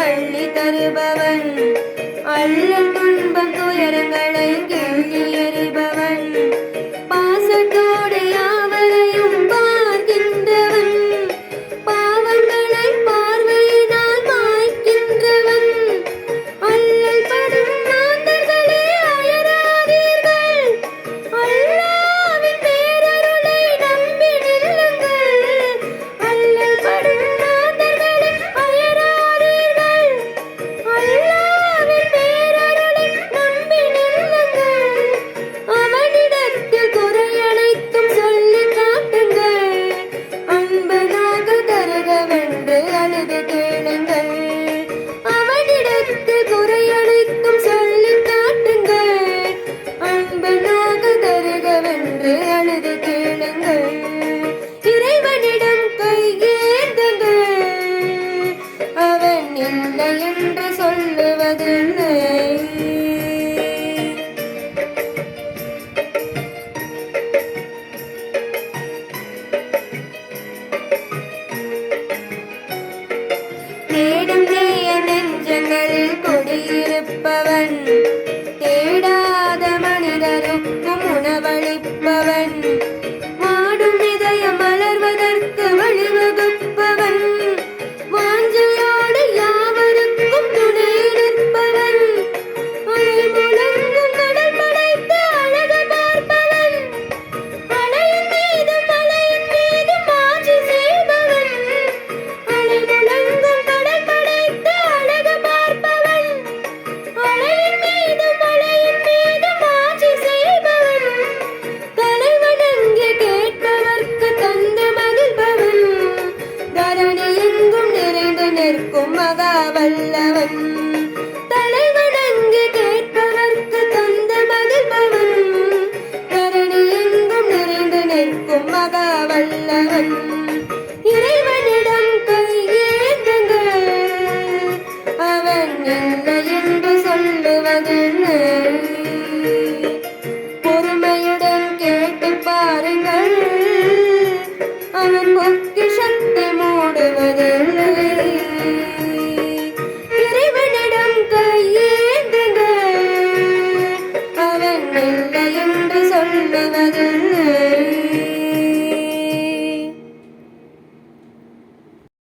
அள்ளி தருபவன், அள்ளல் துன்பம் துயரங்களை கிள்ளி எறிபவன், பாசத்தோடு யாவரையும் பார்க்கின்றவன், பாவங்களை பார்வையினால் மாய்க்கின்றவன், அல்லல் படும் மாந்தர்களே அயராதீர்கள், அல்லாவின் பேரருளை நம்பி நில்லுங்கள், அல்லல் படும் மாந்தர்களே அயராதீர்கள், அல்லாவின் பேரருளை நம்பி நில்லுங்கள், அவனிடத்தில் குறையனைத்தும் சொல்லி காட்டுங்கள், அன்பனாக தருகவென்று அழுது கேளுங்கள், அவனிடத்தில் குறையனைத்தும் சொல்லி காட்டுங்கள், அன்பனாக தருகவென்று அழுது கேளுங்கள், இறைவனிடம் கையேந்துங்கள், அவன் இல்லை என்று சொல்லுவதில்லை. தேடும் நேய நெஞ்சங்களில் குடியிருப்பவன், தேடாத மனிதருக்கும் உணவளிப்பவன், வாடும் இதயம் மலர்வதற்கு வழிவகுப்பவன், வாஞ்சையோடு யாவருக்கும் துணை நிற்பவன், அலை முழங்கும் கடல் படைத்து அழகு பார்ப்பவன், அலையின் மீதும் ஆட்சி செய்பவன், அலை முழங்கும் கடல் படைத்து அழகு பார்ப்பவன், அலையின் மீதும் ஆட்சி செய்பவன், தலைவணங்கி கேட்பவர்க்கு தந்து மகிழ்பவன், தரணி எங்கும் நிறைந்து நிற்கும் மகா வல்லவன், தலைவணங்கி கேட்பவர்க்கு தந்து மகிழ்பவன், தரணி எங்கும் நிறைந்து நிற்கும் மகா வல்லவன், இறைவனிடம் கையேந்துங்கள், அவன் இல்லை என்று சொல்லுவதில்லை. பொறுமையுடன் கேட்டு பாருங்கள், அவன் பொக்கிஷத்தை மூடுவதில்லை. இறைவனிடம் கையேந்துங்கள், அவன் இல்லை என்று சொல்லுவதில்லை.